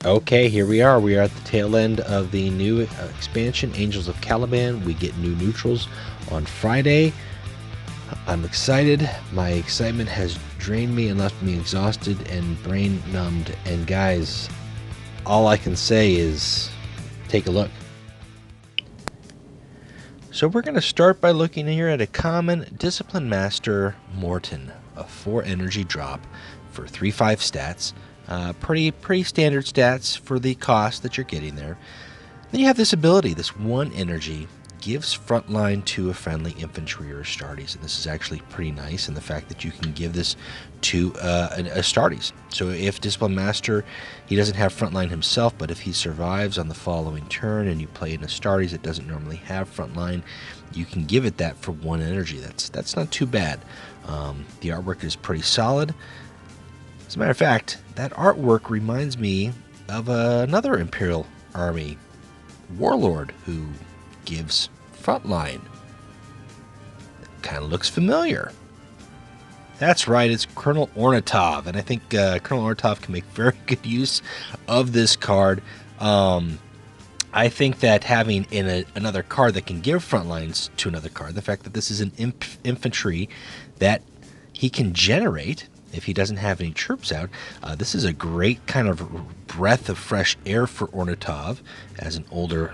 Okay, here we are. We are at the tail end of the new expansion, Angels of Caliban. We get new neutrals on Friday. I'm excited. My excitement has drained me and left me exhausted and brain numbed. And guys, all I can say is take a look. So we're going to start by looking here at a common Discipline Master Morton, a 4 energy drop for 3/5 stats. Pretty standard stats for the cost that you're getting there. Then you have this ability, this 1 energy gives frontline to a friendly infantry or Astartes, and this is actually pretty nice in the fact that you can give this to an Astartes. So if Discipline Master, he doesn't have frontline himself, but if he survives on the following turn and you play an Astartes that doesn't normally have frontline, you can give it that for 1 energy. That's not too bad. The artwork is pretty solid. As a matter of fact, that artwork reminds me of another Imperial Army warlord who gives frontline. Kind of looks familiar. That's right, it's Colonel Ornatov, and I think Colonel Ornatov can make very good use of this card. I think that having another card that can give frontlines to another card, the fact that this is an infantry that he can generate if he doesn't have any troops out, this is a great kind of breath of fresh air for Ornatov as an older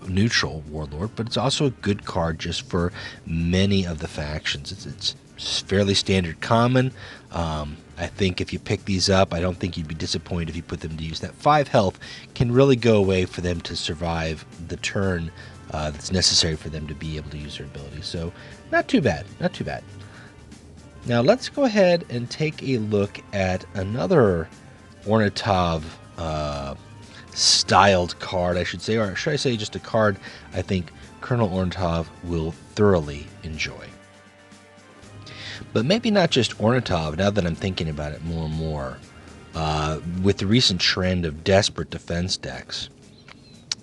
neutral warlord, but it's also a good card just for many of the factions. It's fairly standard common. I think if you pick these up, I don't think you'd be disappointed if you put them to use. That 5 health can really go away for them to survive the turn that's necessary for them to be able to use their ability. So not too bad, not too bad. Now let's go ahead and take a look at another Ornatov styled card, I should say, or should I say just a card I think Colonel Ornatov will thoroughly enjoy. But maybe not just Ornatov, now that I'm thinking about it more and more, with the recent trend of desperate defense decks,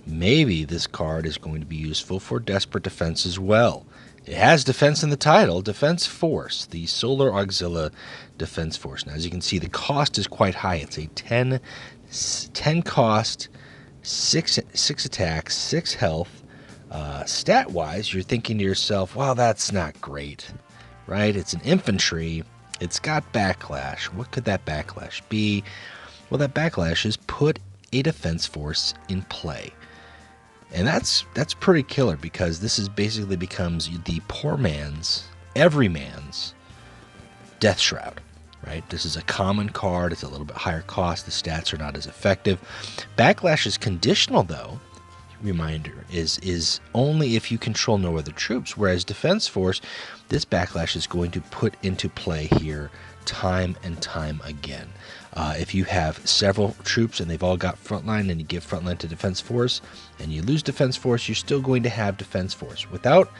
maybe this card is going to be useful for desperate defense as well. It has defense in the title, Defense Force, the Solar Auxilia Defense Force. Now, as you can see, the cost is quite high. It's a 10 cost, 6 attack, 6 health. Stat-wise, you're thinking to yourself, well, that's not great, right? It's an infantry. It's got backlash. What could that backlash be? Well, that backlash is put a defense force in play. And that's pretty killer, because this is basically becomes the poor man's, every man's Death Shroud, right? This is a common card. It's a little bit higher cost. The stats are not as effective. Backlash is conditional, though. Reminder is only if you control no other troops, whereas Defense Force, this backlash is going to put into play here time and time again. If you have several troops and they've all got frontline, and you give frontline to Defense Force and you lose Defense Force, you're still going to have Defense Force without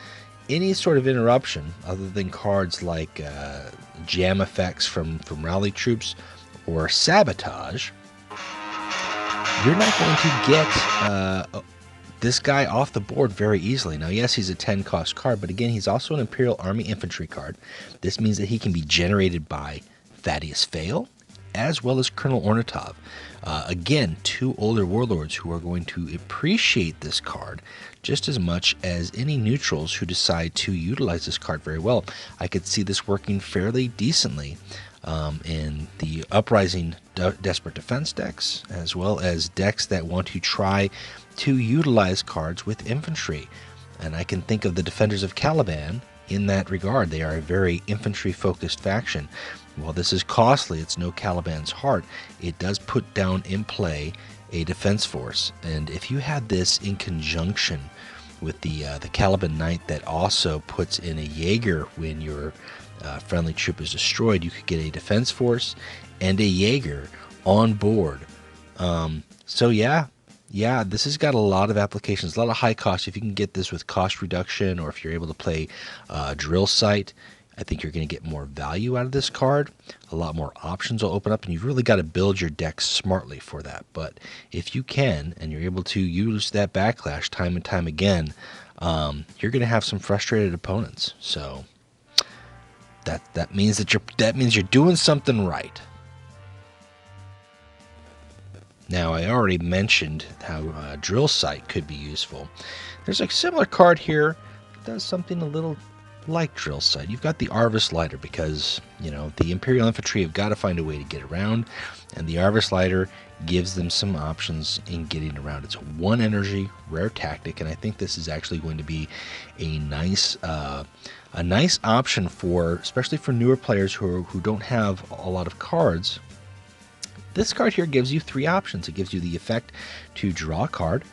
any sort of interruption other than cards like jam effects from rally troops or sabotage. You're not going to get this guy off the board very easily. Now, yes, he's a 10 cost card, but again, he's also an Imperial Army infantry card. This means that he can be generated by Thaddeus Fail as well as Colonel Ornatov. Again, 2 older warlords who are going to appreciate this card just as much as any neutrals who decide to utilize this card very well. I could see this working fairly decently in the Uprising Desperate Defense decks, as well as decks that want to try to utilize cards with infantry. And I can think of the Defenders of Caliban in that regard. They are a very infantry-focused faction. While this is costly, it's no Caliban's heart, it does put down in play a defense force. And if you had this in conjunction with the Caliban Knight that also puts in a Jaeger when your friendly troop is destroyed, you could get a defense force and a Jaeger on board. So yeah, this has got a lot of applications, a lot of high cost. If you can get this with cost reduction, or if you're able to play drill site, I think you're going to get more value out of this card. A lot more options will open up, and you've really got to build your deck smartly for that. But if you can, and you're able to use that backlash time and time again, you're going to have some frustrated opponents. So that means you're doing something right. Now, I already mentioned how drill sight could be useful. There's a similar card here that does something a little like drill sight. You've got the Arvis Lighter because, the Imperial Infantry have got to find a way to get around, and the Arvis Lighter gives them some options in getting around. It's a 1 energy, rare tactic, and I think this is actually going to be a nice option for, especially for newer players who don't have a lot of cards. This card here gives you 3 options. It gives you the effect to draw a card,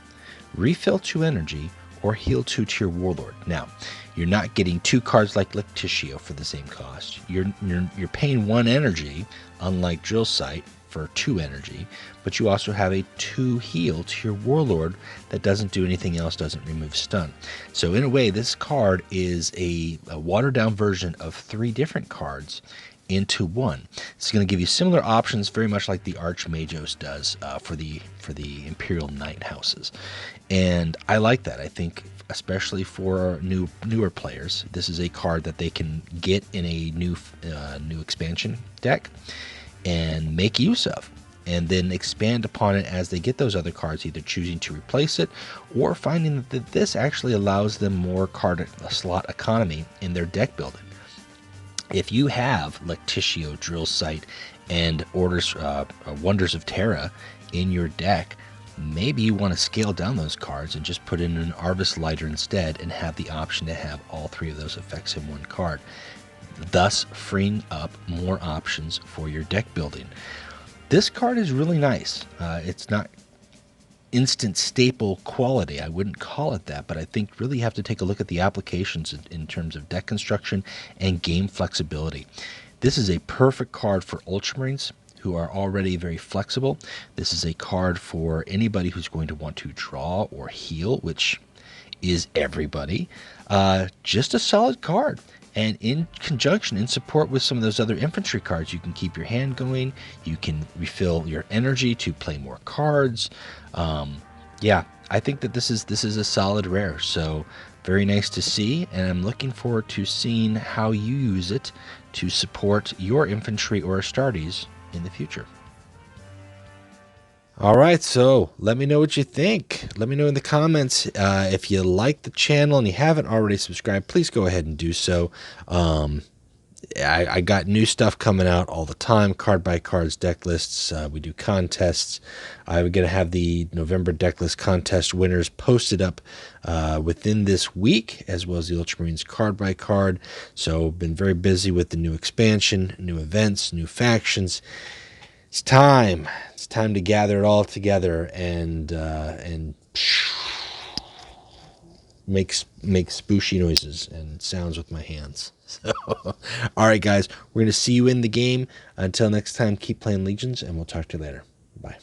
refill 2 energy, or heal 2 to your warlord. Now, you're not getting 2 cards like Lectitio for the same cost. You're paying 1 energy, unlike Drill Sight, for 2 energy, but you also have a 2 heal to your warlord that doesn't do anything else, doesn't remove stun. So in a way, this card is a watered down version of 3 different cards into 1. It's going to give you similar options, very much like the Archmagos does for the Imperial Knight houses, and I like that. I think especially for newer players, this is a card that they can get in a new expansion deck and make use of, and then expand upon it as they get those other cards, either choosing to replace it or finding that this actually allows them more card slot economy in their deck building. If you have Lectitio, Drill Sight, and Wonders of Terra in your deck, maybe you want to scale down those cards and just put in an Arvis Lighter instead and have the option to have all 3 of those effects in 1 card, thus freeing up more options for your deck building. This card is really nice. It's not instant staple quality, I wouldn't call it that, but I think really you have to take a look at the applications in terms of deck construction and game flexibility. This is a perfect card for Ultramarines who are already very flexible. This is a card for anybody who's going to want to draw or heal, which is everybody. Just a solid card. And in conjunction, in support with some of those other infantry cards, you can keep your hand going. You can refill your energy to play more cards. Yeah, I think that this is a solid rare. So very nice to see, and I'm looking forward to seeing how you use it to support your infantry or Astartes in the future. All right, so let me know what you think. Let me know in the comments. If you like the channel and you haven't already subscribed, please go ahead and do so. I got new stuff coming out all the time, card by cards, deck lists. We do contests. I'm going to have the November deck list contest winners posted up within this week, as well as the Ultramarines card by card. So been very busy with the new expansion, new events, new factions. It's time. It's time to gather it all together and make spooshy noises and sounds with my hands. So, all right, guys, we're going to see you in the game. Until next time, keep playing Legions, and we'll talk to you later. Bye.